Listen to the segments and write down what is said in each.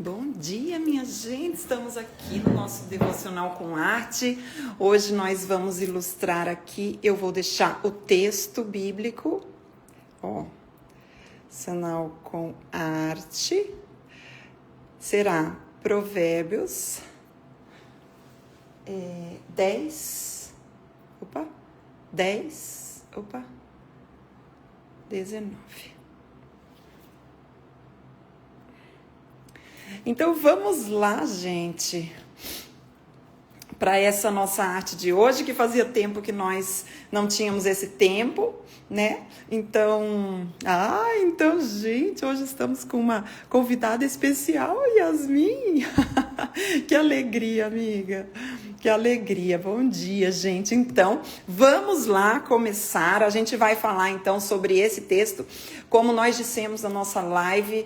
Bom dia, minha gente! Estamos aqui no nosso Devocional com Arte. Hoje nós vamos ilustrar aqui, eu vou deixar o texto bíblico, Devocional com Arte, será Provérbios 19. Então vamos lá, gente, para essa nossa arte de hoje, que fazia tempo que nós não tínhamos esse tempo, né? Então, gente, hoje estamos com uma convidada especial, Yasmin. Que alegria, amiga. Que alegria. Bom dia, gente. Então, vamos lá começar. A gente vai falar então sobre esse texto, como nós dissemos na nossa live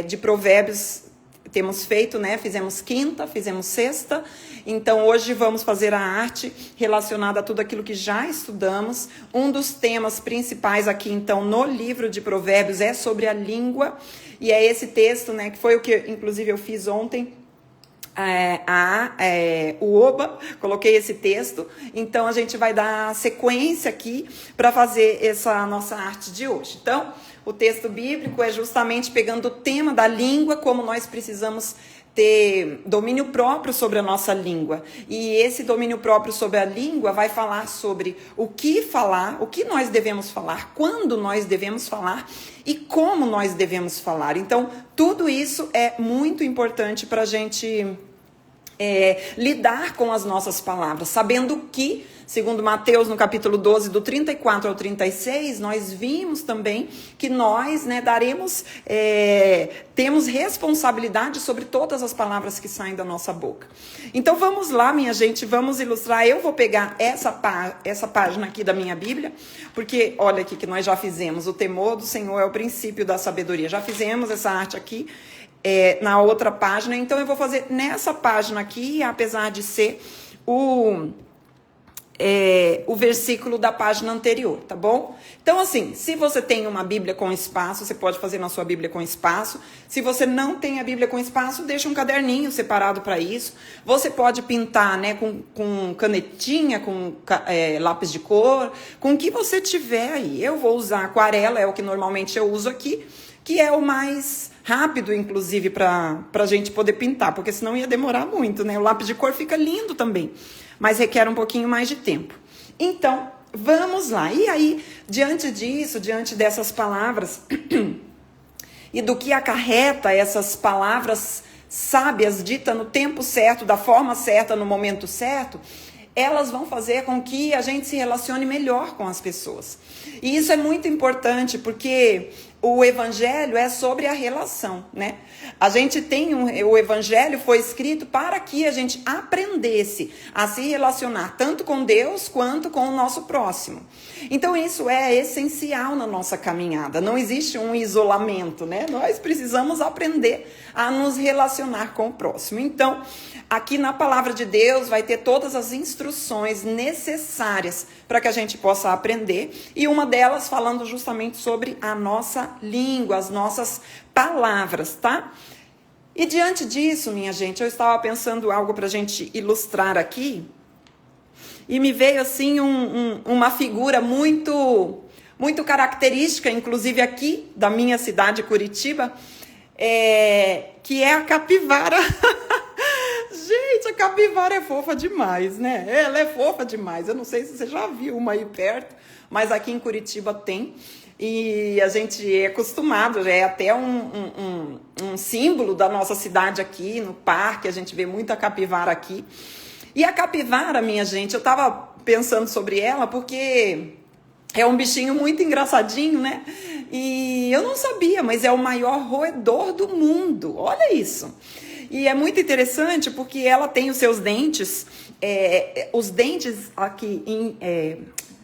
de Provérbios. Temos feito, né? Fizemos quinta, fizemos sexta. Então, hoje vamos fazer a arte relacionada a tudo aquilo que já estudamos. Um dos temas principais aqui, então, no livro de Provérbios é sobre a língua. E é esse texto, né? Que foi o que, inclusive, eu fiz ontem. O Oba, coloquei esse texto. Então, a gente vai dar sequência aqui para fazer essa nossa arte de hoje. Então, o texto bíblico é justamente pegando o tema da língua, como nós precisamos ter domínio próprio sobre a nossa língua. E esse domínio próprio sobre a língua vai falar sobre o que falar, o que nós devemos falar, quando nós devemos falar e como nós devemos falar. Então, tudo isso é muito importante para a gente lidar com as nossas palavras, sabendo que, segundo Mateus, no capítulo 12, do 34 ao 36, nós vimos também que nós, temos responsabilidade sobre todas as palavras que saem da nossa boca. Então vamos lá, minha gente, vamos ilustrar. Eu vou pegar essa página aqui da minha Bíblia, porque olha aqui que nós já fizemos, o temor do Senhor é o princípio da sabedoria. Já fizemos essa arte aqui, na outra página, então eu vou fazer nessa página aqui, apesar de ser o versículo da página anterior, tá bom? Então, assim, se você tem uma Bíblia com espaço, você pode fazer na sua Bíblia com espaço. Se você não tem a Bíblia com espaço, deixa um caderninho separado para isso. Você pode pintar, né, com canetinha, com lápis de cor, com o que você tiver aí. Eu vou usar aquarela, é o que normalmente eu uso aqui, que é o mais rápido, inclusive, para a gente poder pintar, porque senão ia demorar muito, né? O lápis de cor fica lindo também, mas requer um pouquinho mais de tempo. Então, vamos lá. E aí, diante disso, diante dessas palavras e do que acarreta essas palavras sábias ditas no tempo certo, da forma certa, no momento certo, elas vão fazer com que a gente se relacione melhor com as pessoas. E isso é muito importante, porque o evangelho é sobre a relação, né? A gente tem o evangelho foi escrito para que a gente aprendesse a se relacionar tanto com Deus quanto com o nosso próximo. Então isso é essencial na nossa caminhada. Não existe um isolamento, né? Nós precisamos aprender a nos relacionar com o próximo. Então, aqui na palavra de Deus vai ter todas as instruções necessárias para que a gente possa aprender. E uma delas falando justamente sobre a nossa língua, as nossas palavras, tá? E diante disso, minha gente, eu estava pensando algo para a gente ilustrar aqui. E me veio assim uma figura muito característica, inclusive aqui da minha cidade, Curitiba, que é a capivara. Gente, a capivara é fofa demais, né? Ela é fofa demais. Eu não sei se você já viu uma aí perto, mas aqui em Curitiba tem. E a gente é acostumado, é até um símbolo da nossa cidade aqui, no parque, a gente vê muita capivara aqui. E a capivara, minha gente, eu tava pensando sobre ela porque é um bichinho muito engraçadinho, né? E eu não sabia, mas é o maior roedor do mundo. Olha isso. E é muito interessante porque ela tem os seus dentes, os dentes aqui,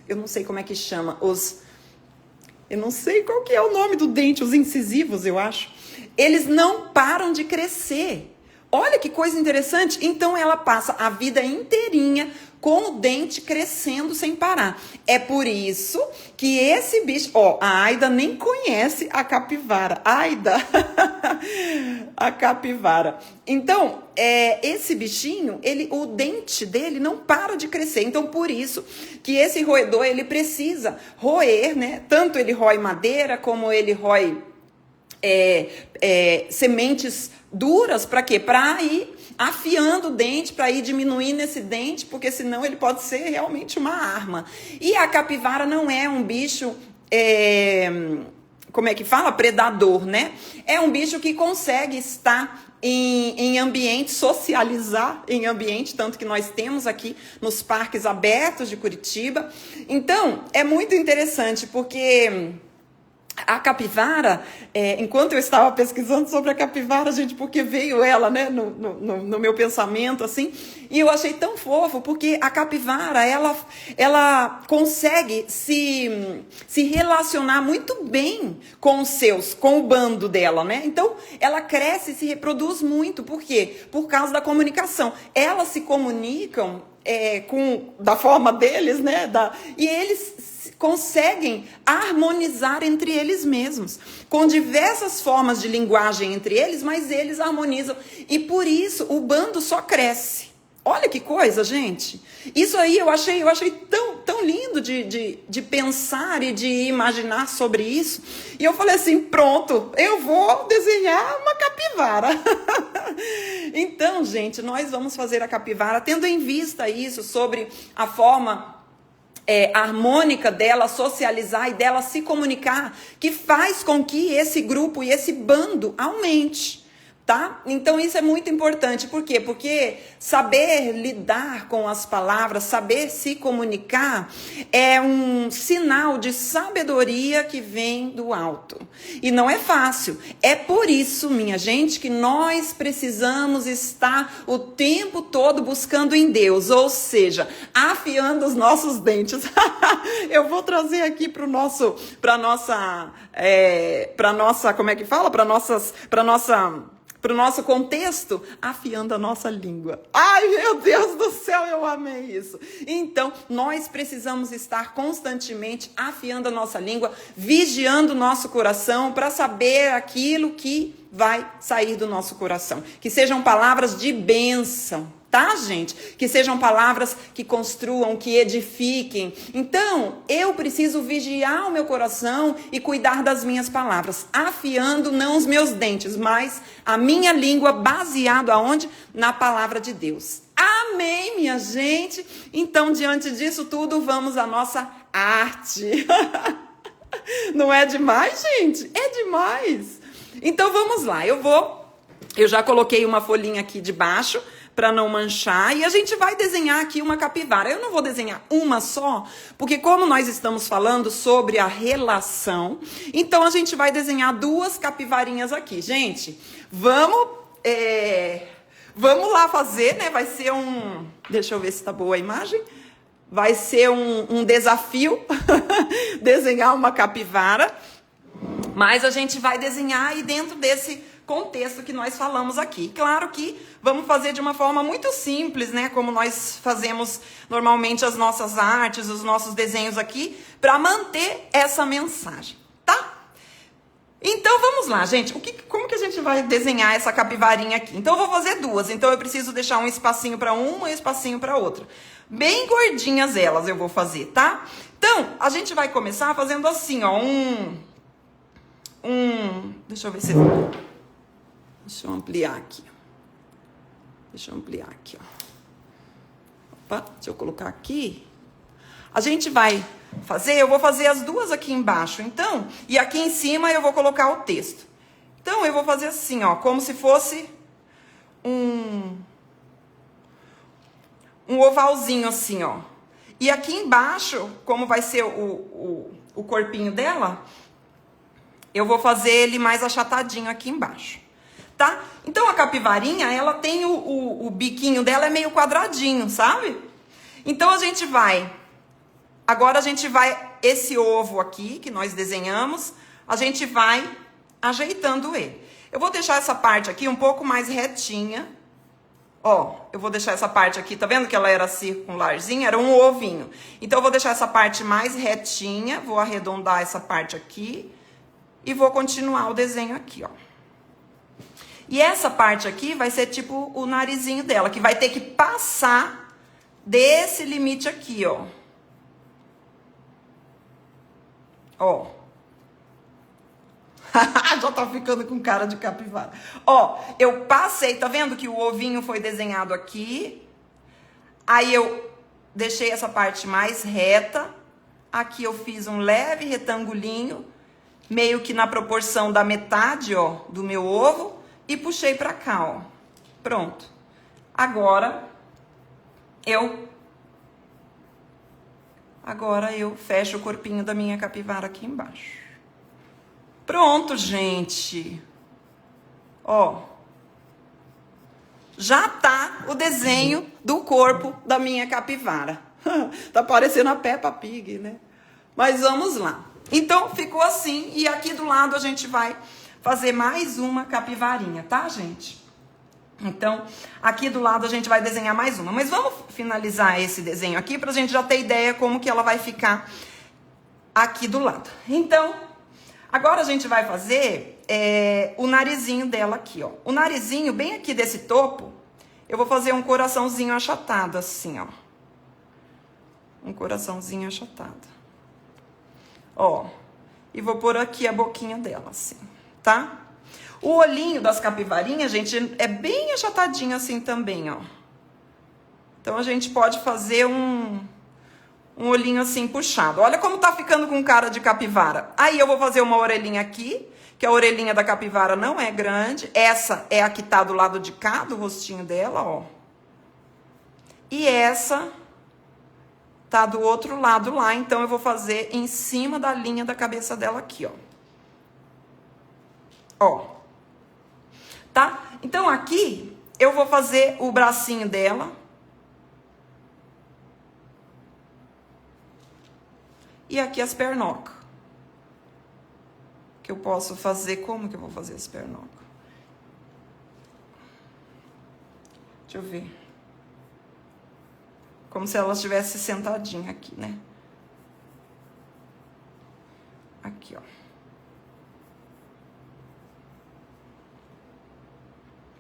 eu não sei como é que chama, eu não sei qual que é o nome do dente, os incisivos, eu acho. Eles não param de crescer. Olha que coisa interessante. Então ela passa a vida inteirinha com o dente crescendo sem parar. É por isso que esse bicho... a Aida nem conhece a capivara. Aida, A capivara. Então, esse bichinho, o dente dele não para de crescer. Então, por isso que esse roedor, ele precisa roer, né? Tanto ele rói madeira, como ele rói sementes duras. Para quê? Para ir afiando o dente, para ir diminuindo esse dente, porque senão ele pode ser realmente uma arma. E a capivara não é um bicho... como é que fala? Predador, né? É um bicho que consegue estar em ambiente, socializar em ambiente, tanto que nós temos aqui nos parques abertos de Curitiba. Então, é muito interessante, porque a capivara, enquanto eu estava pesquisando sobre a capivara, gente, porque veio ela, né, no meu pensamento, assim, e eu achei tão fofo, porque a capivara, ela consegue se relacionar muito bem com o bando dela, né? Então, ela cresce e se reproduz muito. Por quê? Por causa da comunicação. Elas se comunicam da forma deles, né? E eles conseguem harmonizar entre eles mesmos, com diversas formas de linguagem entre eles, mas eles harmonizam. E por isso o bando só cresce. Olha que coisa, gente. Isso aí eu achei tão lindo de pensar e de imaginar sobre isso. E eu falei assim, pronto, eu vou desenhar uma capivara. Então, gente, nós vamos fazer a capivara tendo em vista isso, sobre a forma harmônica dela socializar e dela se comunicar, que faz com que esse grupo e esse bando aumente. Tá? Então isso é muito importante. Por quê? Porque saber lidar com as palavras, saber se comunicar, é um sinal de sabedoria que vem do alto. E não é fácil. É por isso, minha gente, que nós precisamos estar o tempo todo buscando em Deus, ou seja, afiando os nossos dentes. Eu vou trazer aqui para nossa, como é que fala? Para o nosso contexto, afiando a nossa língua. Ai, meu Deus do céu, eu amei isso. Então, nós precisamos estar constantemente afiando a nossa língua, vigiando o nosso coração para saber aquilo que vai sair do nosso coração. Que sejam palavras de bênção, tá, gente? Que sejam palavras que construam, que edifiquem. Então, eu preciso vigiar o meu coração e cuidar das minhas palavras, afiando não os meus dentes, mas a minha língua, baseado aonde? Na palavra de Deus. Amém, minha gente? Então, diante disso tudo, vamos à nossa arte. Não é demais, gente? É demais. Então, vamos lá. Eu já coloquei uma folhinha aqui de baixo, para não manchar, e a gente vai desenhar aqui uma capivara. Eu não vou desenhar uma só, porque como nós estamos falando sobre a relação, então a gente vai desenhar duas capivarinhas aqui. Gente, vamos lá fazer, né? Vai ser deixa eu ver se tá boa a imagem. Vai ser um desafio desenhar uma capivara, mas a gente vai desenhar aí dentro desse contexto que nós falamos aqui. Claro que vamos fazer de uma forma muito simples, né? Como nós fazemos normalmente as nossas artes, os nossos desenhos aqui, para manter essa mensagem, tá? Então vamos lá, gente. Como que a gente vai desenhar essa capivarinha aqui? Então eu vou fazer duas. Então eu preciso deixar um espacinho para uma e um espacinho para outra. Bem gordinhas elas eu vou fazer, tá? Então a gente vai começar fazendo assim, ó, deixa eu ver se deixa eu ampliar aqui. Ó. Opa, deixa eu colocar aqui. A gente vai eu vou fazer as duas aqui embaixo, então, e aqui em cima eu vou colocar o texto. Então, eu vou fazer assim, ó, como se fosse um ovalzinho assim, ó. E aqui embaixo, como vai ser o corpinho dela, eu vou fazer ele mais achatadinho aqui embaixo. Tá? Então, a capivarinha, ela tem o biquinho dela é meio quadradinho, sabe? Então, agora a gente vai, esse ovo aqui, que nós desenhamos, a gente vai ajeitando ele. Eu vou deixar essa parte aqui um pouco mais retinha. Ó, eu vou deixar essa parte aqui, tá vendo que ela era circularzinha? Era um ovinho. Então, eu vou deixar essa parte mais retinha, vou arredondar essa parte aqui e vou continuar o desenho aqui, ó. E essa parte aqui vai ser tipo o narizinho dela, que vai ter que passar desse limite aqui, ó. Ó. Já tá ficando com cara de capivara. Ó, eu passei, tá vendo que o ovinho foi desenhado aqui? Aí eu deixei essa parte mais reta. Aqui eu fiz um leve retangulinho, meio que na proporção da metade, ó, do meu ovo. E puxei pra cá, ó. Pronto. Agora eu fecho o corpinho da minha capivara aqui embaixo. Pronto, gente. Ó. Já tá o desenho do corpo da minha capivara. Tá parecendo a Peppa Pig, né? Mas vamos lá. Então, ficou assim. E aqui do lado a gente vai fazer mais uma capivarinha, tá, gente? Então, aqui do lado a gente vai desenhar mais uma. Mas vamos finalizar esse desenho aqui pra gente já ter ideia como que ela vai ficar aqui do lado. Então, agora a gente vai fazer o narizinho dela aqui, ó. O narizinho, bem aqui desse topo, eu vou fazer um coraçãozinho achatado, assim, ó. Um coraçãozinho achatado. Ó. E vou pôr aqui a boquinha dela, assim, tá? O olhinho das capivarinhas, gente, é bem achatadinho assim também, ó. Então, a gente pode fazer um olhinho assim puxado. Olha como tá ficando com cara de capivara. Aí, eu vou fazer uma orelhinha aqui, que a orelhinha da capivara não é grande. Essa é a que tá do lado de cá, do rostinho dela, ó. E essa tá do outro lado lá, então eu vou fazer em cima da linha da cabeça dela aqui, ó. Ó. Tá? Então, aqui, eu vou fazer o bracinho dela. E aqui as pernocas. Que eu posso fazer, como que eu vou fazer as pernocas? Deixa eu ver. Como se ela estivesse sentadinha aqui, né? Aqui, ó.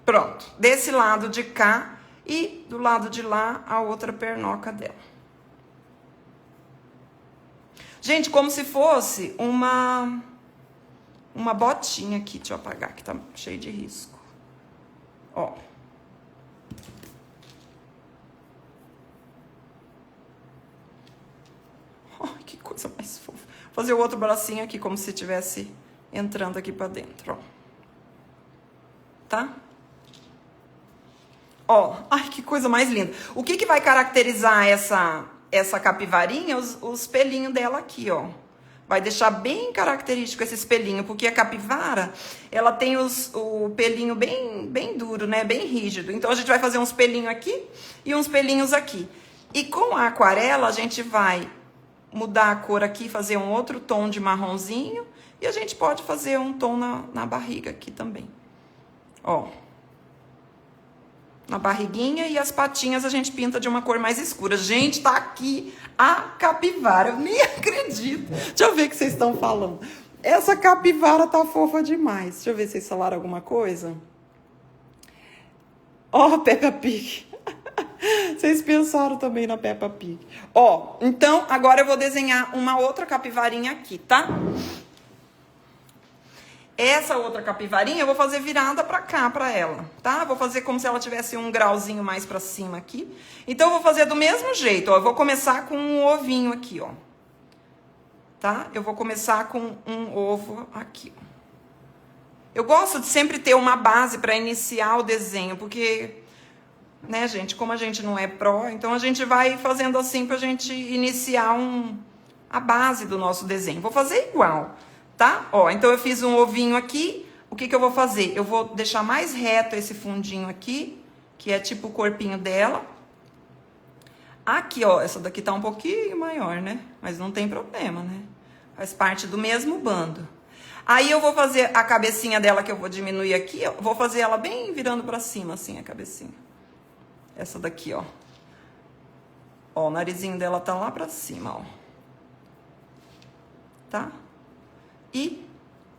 Pronto. Desse lado de cá e do lado de lá, a outra pernoca dela. Gente, como se fosse uma botinha aqui. Deixa eu apagar, que tá cheio de risco. Ó. Ai, que coisa mais fofa. Vou fazer o outro bracinho aqui, como se estivesse entrando aqui pra dentro, ó. Tá? Ó, ai, que coisa mais linda. O que vai caracterizar essa capivarinha? Os pelinhos dela aqui, ó. Vai deixar bem característico esse pelinho, porque a capivara, ela tem o pelinho bem duro, né? Bem rígido. Então, a gente vai fazer uns pelinhos aqui e uns pelinhos aqui. E com a aquarela, a gente vai mudar a cor aqui, fazer um outro tom de marronzinho. E a gente pode fazer um tom na barriga aqui também. Ó. Na barriguinha, e as patinhas a gente pinta de uma cor mais escura. Gente, tá aqui a capivara. Eu nem acredito. Deixa eu ver o que vocês estão falando. Essa capivara tá fofa demais. Deixa eu ver se vocês falaram alguma coisa. Ó, Peppa Pig. Vocês pensaram também na Peppa Pig. Ó, então, agora eu vou desenhar uma outra capivarinha aqui, tá? Essa outra capivarinha eu vou fazer virada pra cá, pra ela, tá? Vou fazer como se ela tivesse um grauzinho mais pra cima aqui. Então, eu vou fazer do mesmo jeito, ó. Eu vou começar com um ovinho aqui, ó. Tá? Eu vou começar com um ovo aqui, ó. Eu gosto de sempre ter uma base pra iniciar o desenho, porque, né, gente, como a gente não é pró, então a gente vai fazendo assim pra gente iniciar a base do nosso desenho. Vou fazer igual. Tá? Ó, então eu fiz um ovinho aqui. O que eu vou fazer? Eu vou deixar mais reto esse fundinho aqui, que é tipo o corpinho dela. Aqui, ó, essa daqui tá um pouquinho maior, né? Mas não tem problema, né? Faz parte do mesmo bando. Aí eu vou fazer a cabecinha dela, que eu vou diminuir aqui, ó. Vou fazer ela bem virando pra cima, assim, a cabecinha. Essa daqui, ó. Ó, o narizinho dela tá lá pra cima, ó. Tá? E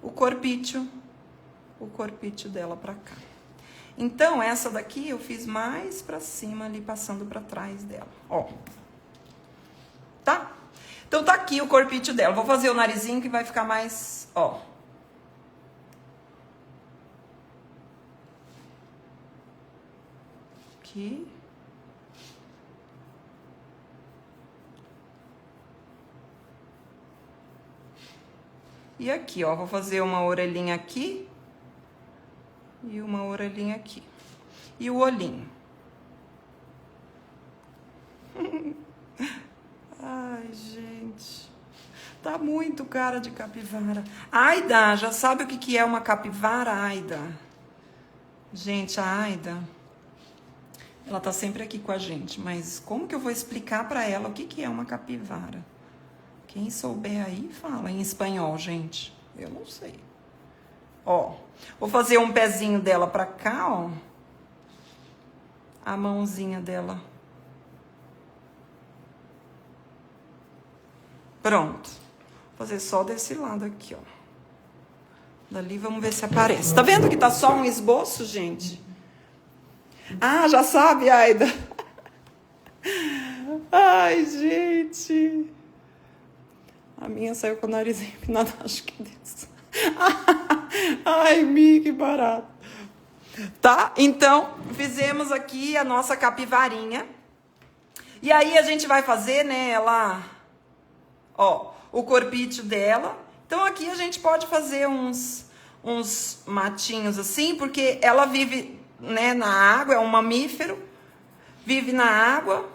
o corpício dela pra cá. Então, essa daqui eu fiz mais pra cima ali, passando pra trás dela, ó. Tá? Então, tá aqui o corpite dela. Vou fazer o narizinho que vai ficar mais, ó. Aqui. E aqui, ó, vou fazer uma orelhinha aqui e uma orelhinha aqui. E o olhinho. Ai, gente. Tá muito cara de capivara. Aida, já sabe o que é uma capivara, Aida? Gente, a Aida, ela tá sempre aqui com a gente, mas como que eu vou explicar pra ela o que é uma capivara? Quem souber aí, fala em espanhol, gente. Eu não sei. Ó, vou fazer um pezinho dela pra cá, ó. A mãozinha dela. Pronto. Vou fazer só desse lado aqui, ó. Dali, vamos ver se aparece. Tá vendo que tá só um esboço, gente? Ah, já sabe, Aida? Ai, gente. A minha saiu com o nariz empinado, acho que desse. Ai, Mi, que barato. Tá? Então, fizemos aqui a nossa capivarinha. E aí, a gente vai fazer, né, ela... Ó, o corpite dela. Então, aqui a gente pode fazer uns matinhos assim, porque ela vive, né, na água, é um mamífero. Vive na água,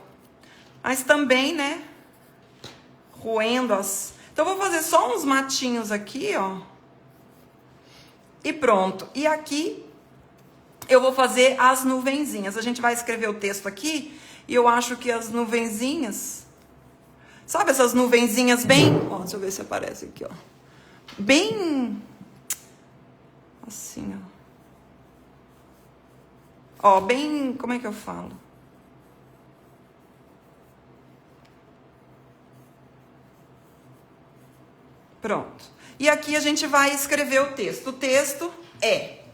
mas também, né, roendo as... Então, eu vou fazer só uns matinhos aqui, ó. E pronto. E aqui, eu vou fazer as nuvenzinhas. A gente vai escrever o texto aqui, e eu acho que as nuvenzinhas... Sabe essas nuvenzinhas bem... Ó, deixa eu ver se aparece aqui, ó. Bem... Assim, ó. Ó, bem... Como é que eu falo? Pronto. E aqui a gente vai escrever o texto. O texto é: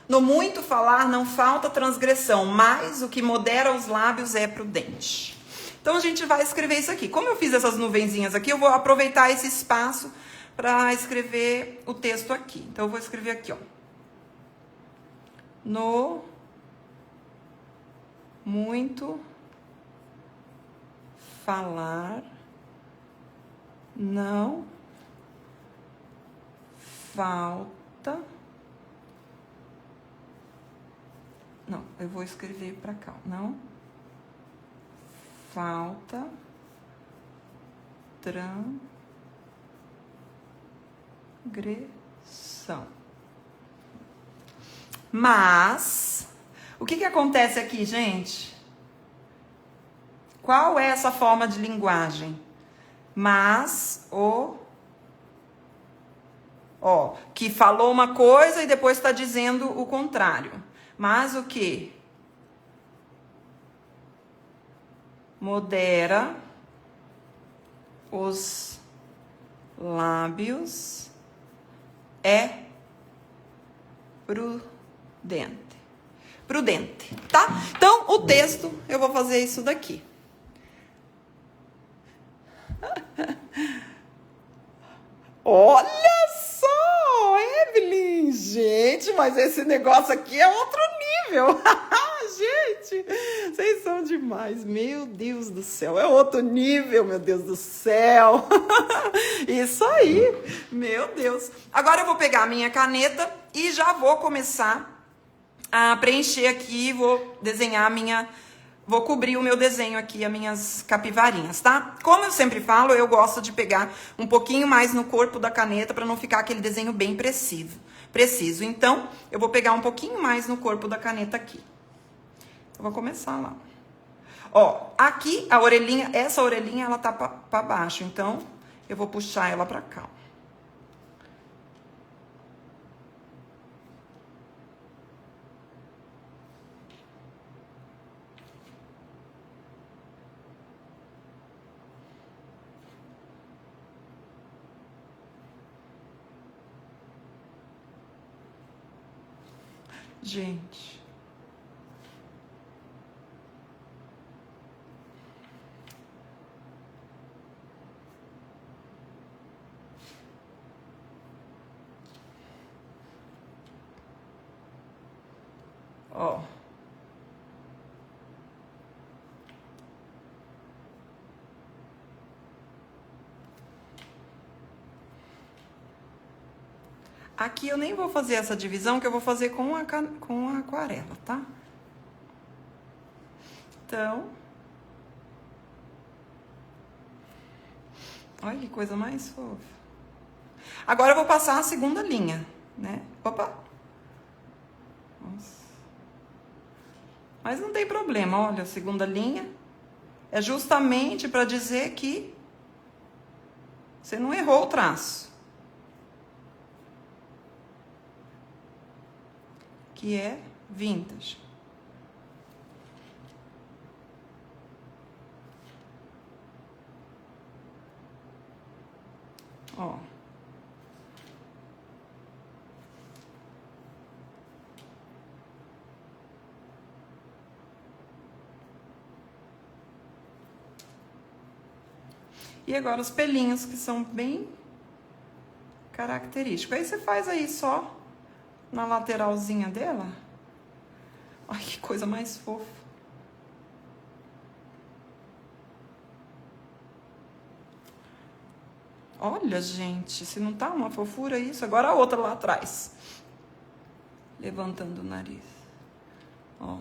no muito falar não falta transgressão, mas o que modera os lábios é prudente. Então a gente vai escrever isso aqui. Como eu fiz essas nuvenzinhas aqui, eu vou aproveitar esse espaço para escrever o texto aqui. Então eu vou escrever aqui, ó. No muito falar não falta. Não, eu vou escrever para cá. Não falta transgressão. Mas, o que acontece aqui, gente? Qual é essa forma de linguagem? Mas ó, que falou uma coisa e depois está dizendo o contrário. Mas o que? Modera os lábios é prudente. Prudente, tá? Então, o texto, eu vou fazer isso daqui. Olha só, Evelyn, gente, mas esse negócio aqui é outro nível. Gente, vocês são demais, meu Deus do céu, é outro nível, meu Deus do céu. Isso aí, meu Deus. Agora eu vou pegar a minha caneta e já vou começar a preencher aqui, vou desenhar a minha... Vou cobrir o meu desenho aqui, as minhas capivarinhas, tá? Como eu sempre falo, eu gosto de pegar um pouquinho mais no corpo da caneta para não ficar aquele desenho bem preciso. Então, eu vou pegar um pouquinho mais no corpo da caneta aqui. Eu vou começar lá. Ó, aqui a orelhinha, essa orelhinha, ela tá para baixo, então eu vou puxar ela para cá. Gente. Ó. Aqui eu nem vou fazer essa divisão, que eu vou fazer com a aquarela, tá? Então... Olha que coisa mais fofa. Agora eu vou passar a segunda linha, né? Opa! Nossa. Mas não tem problema, olha, a segunda linha é justamente para dizer que você não errou o traço. Que é vintage. Ó. E agora os pelinhos, que são bem característicos. Aí você faz aí só na lateralzinha dela. Ai, que coisa mais fofa. Olha, gente, se não tá uma fofura isso. Agora a outra lá atrás. Levantando o nariz. Ó.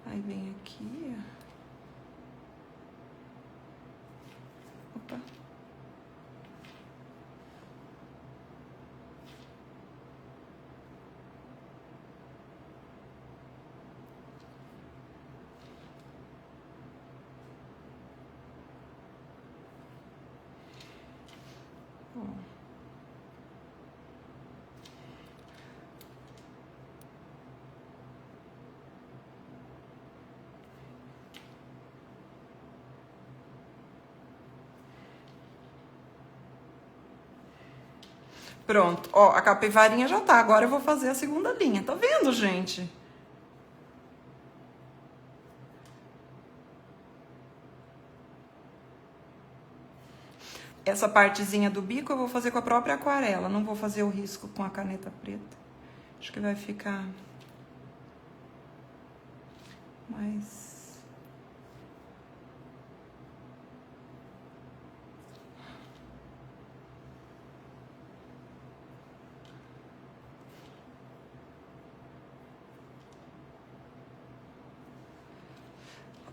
Aí vem aqui, ó. Opa. Pronto, ó, a capivarinha já tá. Agora eu vou fazer a segunda linha. Tá vendo, gente? Essa partezinha do bico eu vou fazer com a própria aquarela. Não vou fazer o risco com a caneta preta. Acho que vai ficar mais...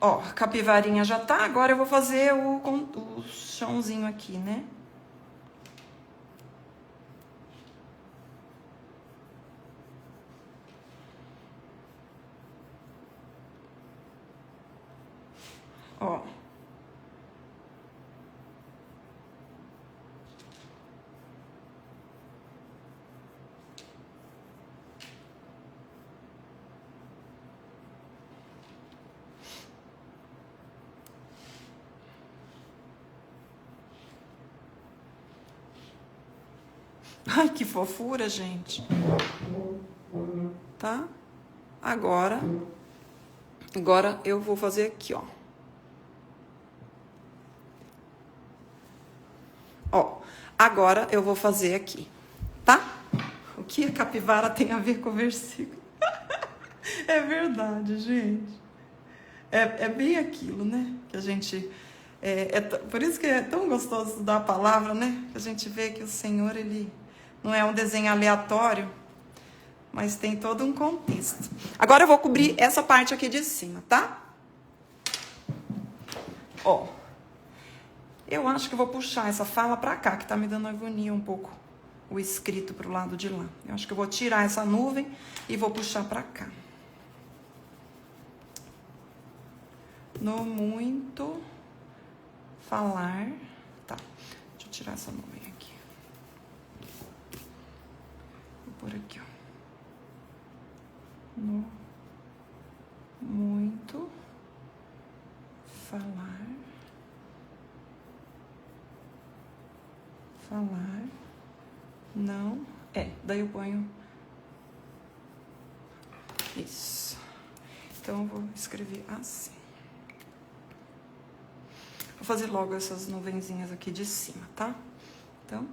Ó, a capivarinha já tá, agora eu vou fazer o chãozinho aqui, né? Ó. Ai, que fofura, gente. Tá? Agora eu vou fazer aqui, ó. Ó, agora eu vou fazer aqui, tá? O que a capivara tem a ver com o versículo? É verdade, gente. É bem aquilo, né? Que a gente... por isso que é tão gostoso estudar a palavra, né? Que a gente vê que o Senhor, ele não é um desenho aleatório, mas tem todo um contexto. Agora eu vou cobrir essa parte aqui de cima, tá? Ó. Eu acho que eu vou puxar essa fala pra cá, que tá me dando agonia um pouco o escrito pro lado de lá. Eu acho que eu vou tirar essa nuvem e vou puxar pra cá. No muito falar... Tá, deixa eu tirar essa nuvem aqui. Vou pôr aqui, ó. No muito falar falar, não, daí eu ponho isso. Então, eu vou escrever assim. Vou fazer logo essas nuvenzinhas aqui de cima, tá? Então...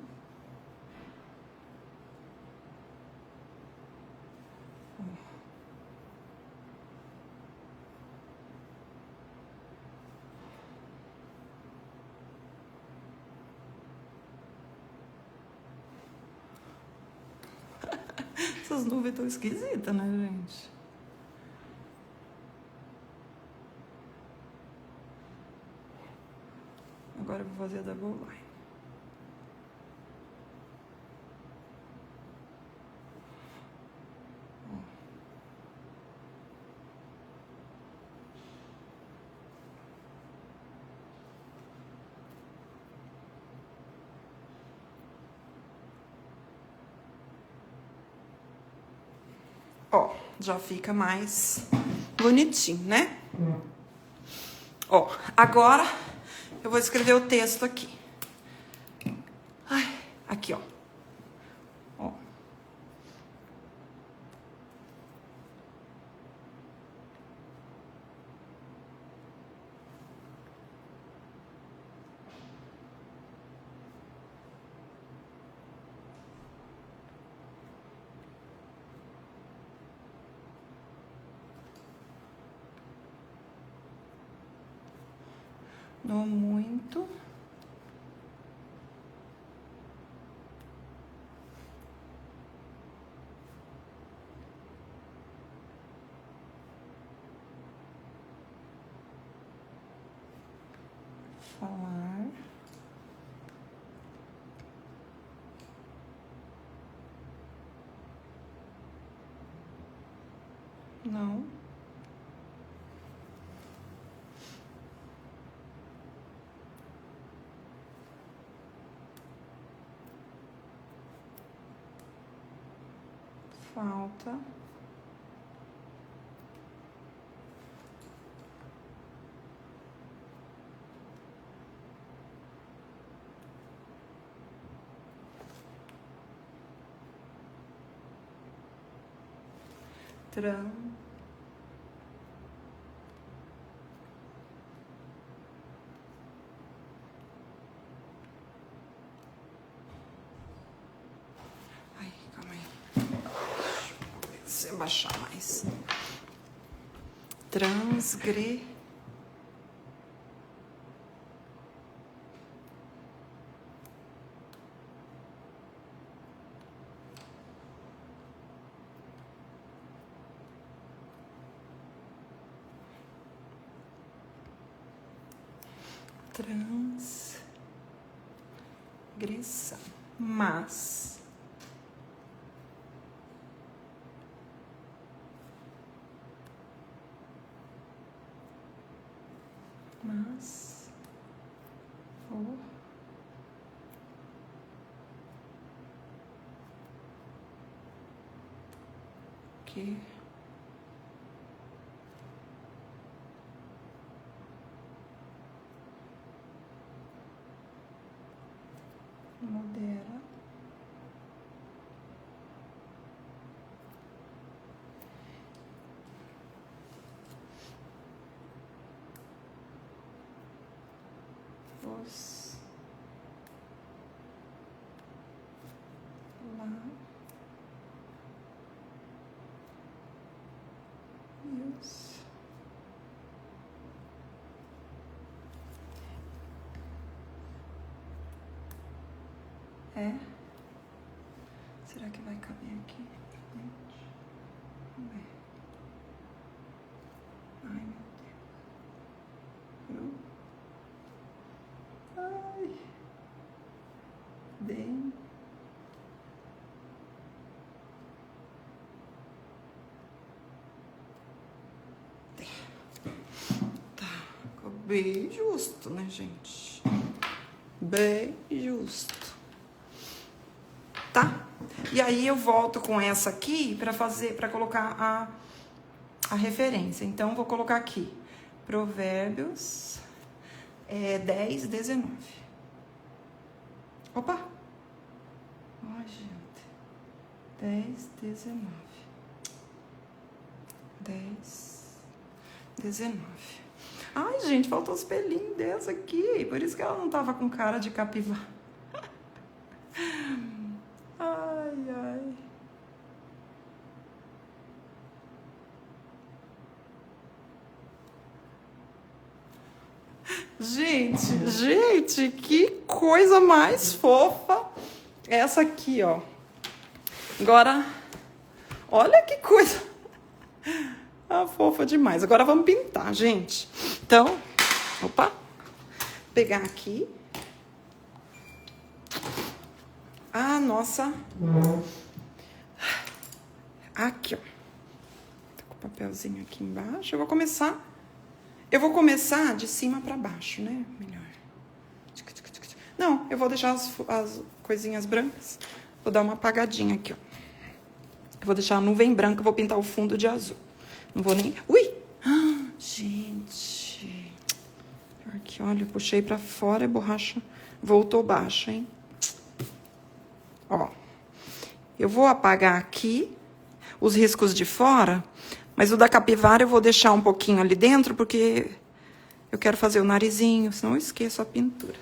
Essas nuvens tão esquisitas, né, gente? Agora eu vou fazer a double line. Ó, já fica mais bonitinho, né? Ó, agora eu vou escrever o texto aqui. Ai, aqui, ó. Ó. Não muito. Falar. Não. Falta. Ai, calma aí. Deixa eu baixar mais. Transgre... Transgressão. Mas o que modera os lábios. Será que vai caber aqui? Gente, vamos ver. Ai, meu Deus. Ai. Bem. Tá, ficou bem justo, né, gente? Bem justo. Tá? E aí eu volto com essa aqui para colocar a referência. Então, vou colocar aqui. Provérbios 10, 19. Opa! Ai, gente. 10, 19. 10, 19. Ai, gente, faltou os pelinhos dessa aqui. Por isso que ela não tava com cara de capivara. Ai, ai. Gente, que coisa mais fofa. Essa aqui, ó. Agora, olha que coisa. Ah, fofa demais. Agora vamos pintar, gente. Então, opa. Pegar aqui. Ah, nossa. Aqui, ó. Tá com o papelzinho aqui embaixo. Eu vou começar de cima pra baixo, né? Melhor. Não, eu vou deixar as coisinhas brancas. Vou dar uma apagadinha aqui, ó. Eu vou deixar a nuvem branca, vou pintar o fundo de azul. Não vou nem... Ui! Ah, gente. Aqui, olha, eu puxei pra fora e a borracha voltou baixa, hein? Ó. Eu vou apagar aqui os riscos de fora, mas o da capivara eu vou deixar um pouquinho ali dentro, porque eu quero fazer o narizinho, senão eu esqueço a pintura.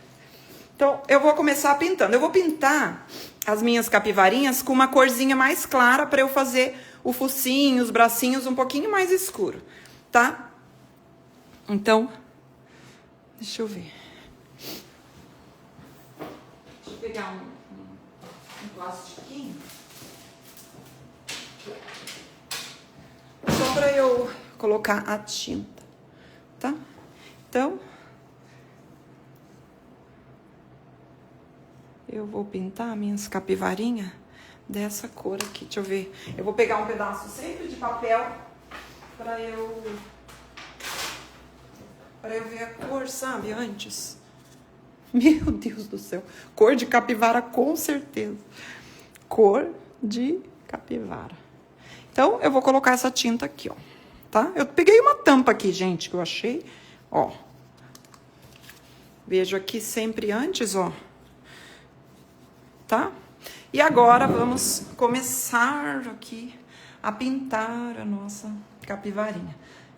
Então, eu vou começar pintando. Eu vou pintar as minhas capivarinhas com uma corzinha mais clara para eu fazer o focinho, os bracinhos um pouquinho mais escuro, tá? Então, deixa eu ver. Deixa eu pegar um plastiquinho. Só para eu colocar a tinta, tá? Então, eu vou pintar minhas capivarinhas dessa cor aqui. Deixa eu ver. Eu vou pegar um pedaço sempre de papel para eu ver a cor, sabe? Antes. Meu Deus do céu. Cor de capivara, com certeza. Cor de capivara. Então, eu vou colocar essa tinta aqui, ó. Tá? Eu peguei uma tampa aqui, gente, que eu achei. Ó. Vejo aqui sempre antes, ó. Tá? E agora vamos começar aqui a pintar a nossa capivarinha.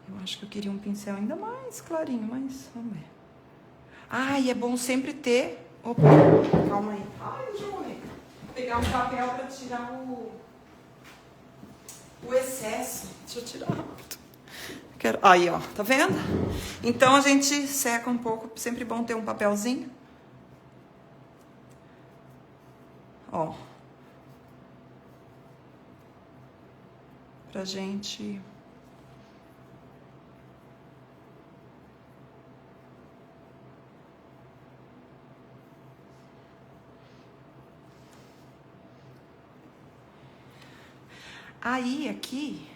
Eu acho que eu queria um pincel ainda mais clarinho, mas vamos ver. Ah, e é bom sempre ter... Opa, calma aí. Ai, deixa eu morrer. Vou pegar um papel para tirar o excesso. Deixa eu tirar rápido. Aí, ó, tá vendo? Então a gente seca um pouco. Sempre bom ter um papelzinho. Ó. Pra gente... Aí, aqui,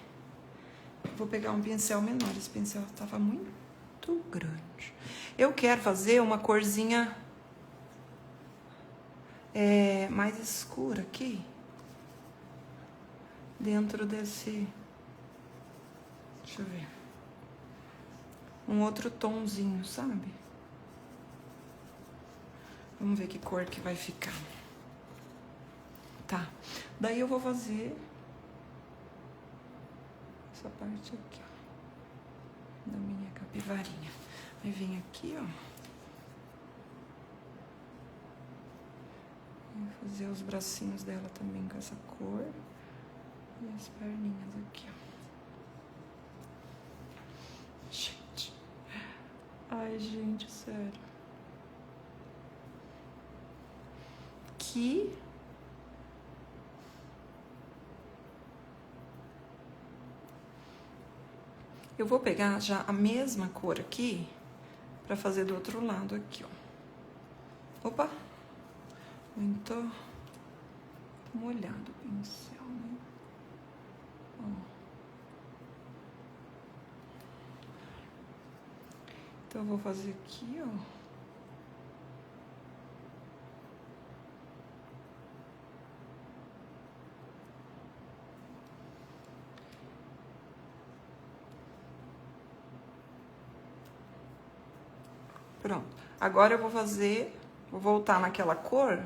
vou pegar um pincel menor. Esse pincel tava muito grande. Eu quero fazer uma corzinha mais escura aqui. Dentro desse... Deixa eu ver. Um outro tomzinho, sabe? Vamos ver que cor que vai ficar. Tá. Daí eu vou fazer... essa parte aqui, ó, da minha capivarinha. Aí vem aqui, ó. Vou fazer os bracinhos dela também com essa cor. E as perninhas aqui, ó. Gente. Ai, gente, sério. Que... Eu vou pegar já a mesma cor aqui pra fazer do outro lado aqui, ó. Opa! Muito molhado o pincel, né? Ó. Então eu vou fazer aqui, ó. Pronto. Agora eu vou voltar naquela cor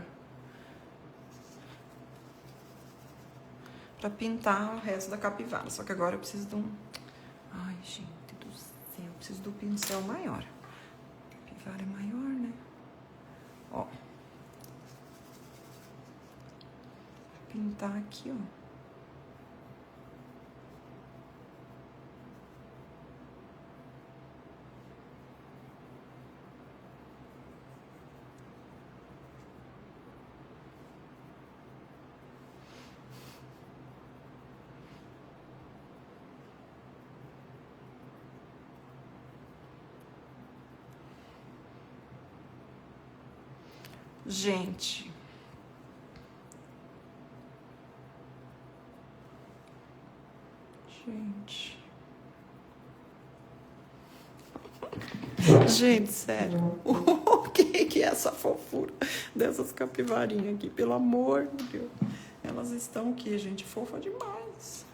pra pintar o resto da capivara. Só que agora eu preciso de um... Ai, gente do céu, eu preciso do pincel maior. A capivara é maior, né? Ó. Pintar aqui, ó. Gente, gente, sério, o que é essa fofura dessas capivarinhas aqui? Pelo amor de Deus, elas estão aqui, gente, fofa demais.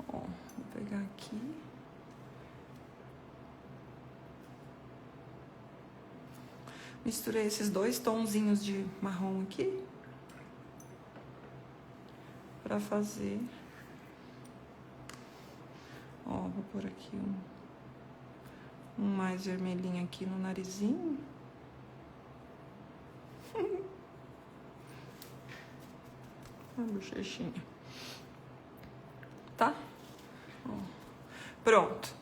Ó, vou pegar aqui. Misturei esses 2 tonzinhos de marrom aqui pra fazer. Ó, vou pôr aqui um mais vermelhinho aqui no narizinho. A bochechinha. Tá? Ó. Pronto.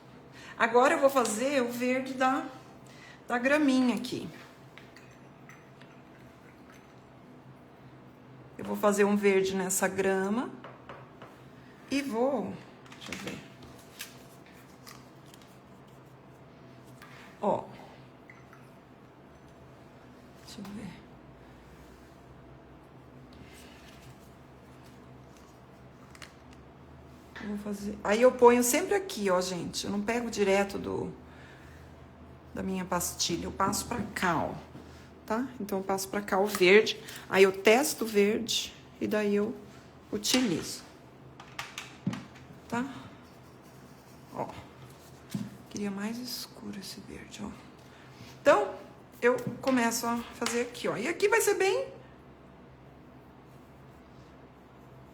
Agora eu vou fazer o verde da graminha aqui. Eu vou fazer um verde nessa grama e vou... Deixa eu ver. Ó. Deixa eu ver. Eu vou fazer... Aí eu ponho sempre aqui, ó, gente. Eu não pego direto da minha pastilha. Eu passo pra cá, ó. Tá? Então eu passo pra cá o verde. Aí eu testo o verde e daí eu utilizo. Tá? Ó. Queria mais escuro esse verde, ó. Então, eu começo a fazer aqui, ó. E aqui vai ser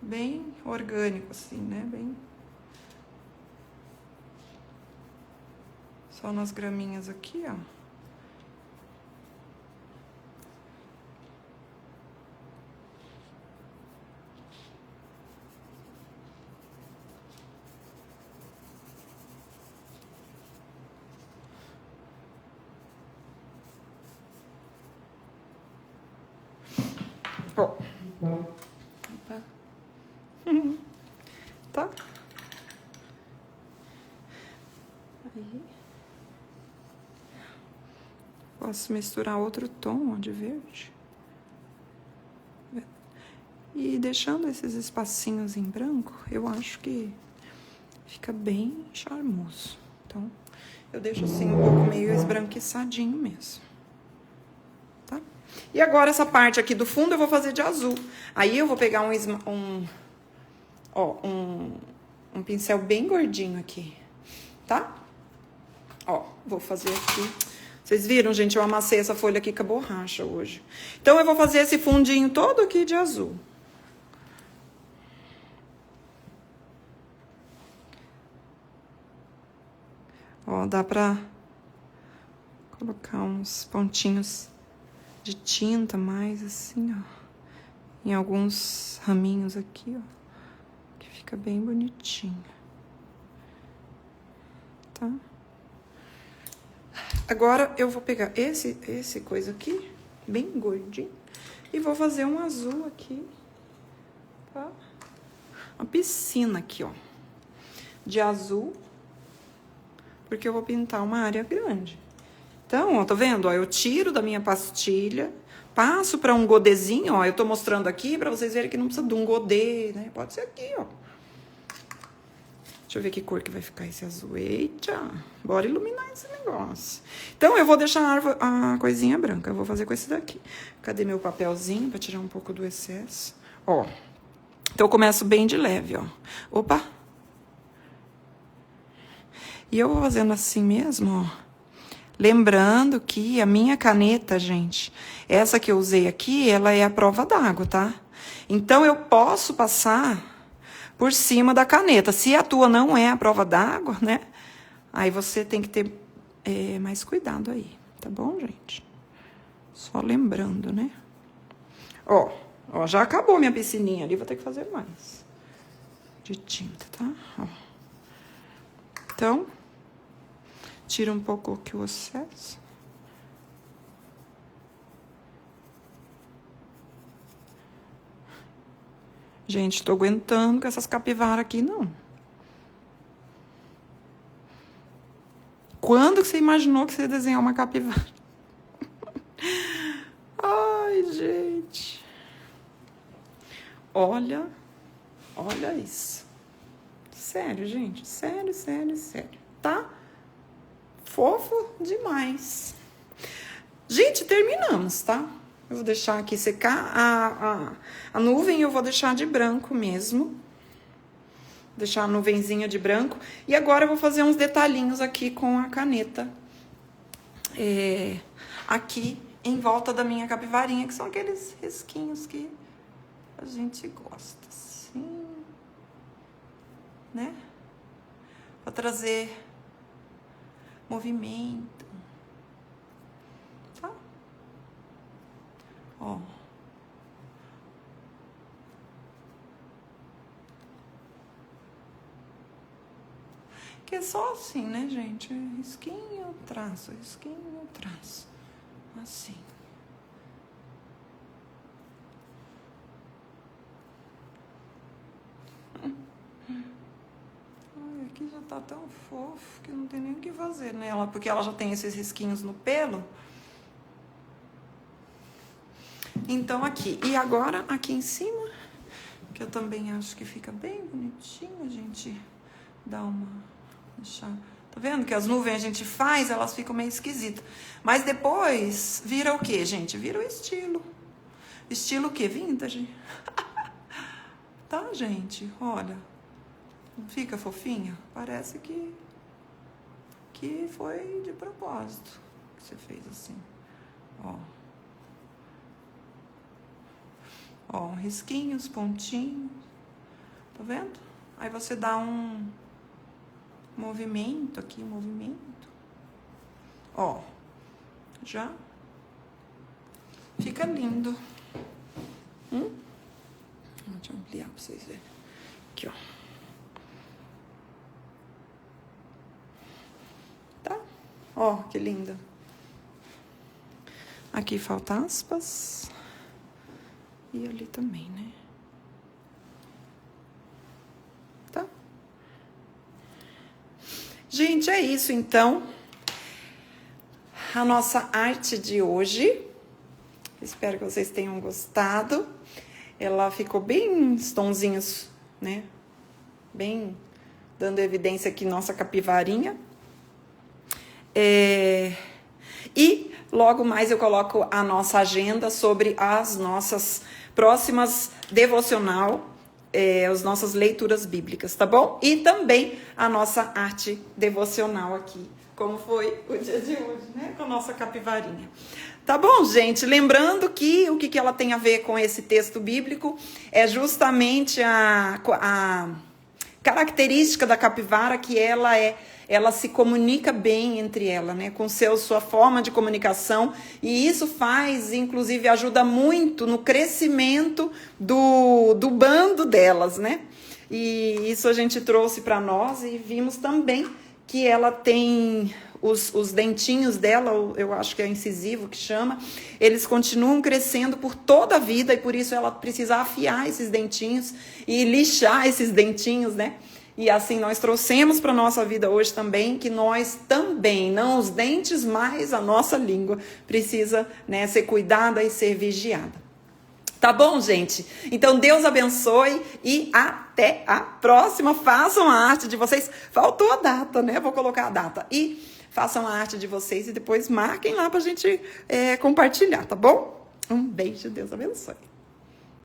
bem orgânico, assim, né? Bem... Só nas graminhas aqui, ó. Ó. Opa. Tá? Aí. Posso misturar outro tom, ó, de verde. E deixando esses espacinhos em branco, eu acho que fica bem charmoso. Então, eu deixo assim um pouco meio esbranquiçadinho mesmo. Tá? E agora essa parte aqui do fundo eu vou fazer de azul. Aí eu vou pegar um pincel bem gordinho aqui, tá? Ó, vou fazer aqui. Vocês viram, gente? Eu amassei essa folha aqui com a borracha hoje. Então, eu vou fazer esse fundinho todo aqui de azul. Ó, dá pra colocar uns pontinhos de tinta mais assim, ó. Em alguns raminhos aqui, ó. Que fica bem bonitinho. Tá? Agora, eu vou pegar esse coisa aqui, bem gordinho. E vou fazer um azul aqui. Tá? Uma piscina aqui, ó. De azul. Porque eu vou pintar uma área grande. Então, ó, tá vendo? Ó, eu tiro da minha pastilha, passo pra um godezinho, ó. Eu tô mostrando aqui pra vocês verem que não precisa de um godê, né? Pode ser aqui, ó. Deixa eu ver que cor que vai ficar esse azul. Eita, bora iluminar esse negócio. Então, eu vou deixar a coisinha branca. Eu vou fazer com esse daqui. Cadê meu papelzinho pra tirar um pouco do excesso? Ó, então eu começo bem de leve, ó. Opa! E eu vou fazendo assim mesmo, ó. Lembrando que a minha caneta, gente, essa que eu usei aqui, ela é a prova d'água, tá? Então, eu posso passar por cima da caneta. Se a tua não é a prova d'água, né? Aí você tem que ter mais cuidado aí, tá bom, gente? Só lembrando, né? Ó, já acabou minha piscininha ali, vou ter que fazer mais de tinta, tá? Ó. Então, tira um pouco aqui o excesso. Gente, tô aguentando com essas capivaras aqui, não. Quando que você imaginou que você ia desenhar uma capivara? Ai, gente. Olha isso. Sério, gente. Sério. Tá fofo demais. Gente, terminamos, tá? Eu vou deixar aqui secar. A nuvem eu vou deixar de branco mesmo. Deixar a nuvenzinha de branco. E agora eu vou fazer uns detalhinhos aqui com a caneta. Aqui em volta da minha capivarinha, que são aqueles risquinhos que a gente gosta, assim, né? Pra trazer movimento, tá? Ó. Que é só assim, né, gente? Risquinho, traço, risquinho, traço. Assim. Ai, aqui já tá tão fofo que não tem nem o que fazer nela, porque ela já tem esses risquinhos no pelo. Então, aqui. E agora, aqui em cima, que eu também acho que fica bem bonitinho, a gente dá uma... deixar... Tá vendo que as nuvens a gente faz, elas ficam meio esquisitas. Mas depois, vira o quê, gente? Vira o estilo. Estilo o quê? Vintage. Tá, gente? Olha. Não fica fofinha? Parece que foi de propósito que você fez assim. Ó, risquinhos, pontinhos. Tá vendo? Aí você dá um movimento aqui, movimento. Ó, já fica lindo. Deixa eu ampliar pra vocês verem. Aqui, ó. Tá? Ó, que linda. Aqui falta aspas. E ali também, né? Tá? Gente, é isso, então. A nossa arte de hoje. Espero que vocês tenham gostado. Ela ficou bem uns tonzinhos, né? Bem dando evidência aqui, nossa capivarinha. E logo mais eu coloco a nossa agenda sobre as nossas próximas devocional, as nossas leituras bíblicas, tá bom? E também a nossa arte devocional aqui, como foi o dia de hoje, né? Com a nossa capivarinha. Tá bom, gente? Lembrando que o que ela tem a ver com esse texto bíblico é justamente a característica da capivara, que ela se comunica bem entre ela, né? Com sua forma de comunicação, e isso faz, inclusive, ajuda muito no crescimento do bando delas, né? E isso a gente trouxe para nós e vimos também que ela tem os dentinhos dela, eu acho que é incisivo que chama, eles continuam crescendo por toda a vida, e por isso ela precisa afiar esses dentinhos e lixar esses dentinhos, né? E assim nós trouxemos para a nossa vida hoje também, que nós também, não os dentes, mas a nossa língua precisa, né, ser cuidada e ser vigiada. Tá bom, gente? Então, Deus abençoe e até a próxima. Façam a arte de vocês. Faltou a data, né? Vou colocar a data. E façam a arte de vocês e depois marquem lá pra gente compartilhar, tá bom? Um beijo, Deus abençoe.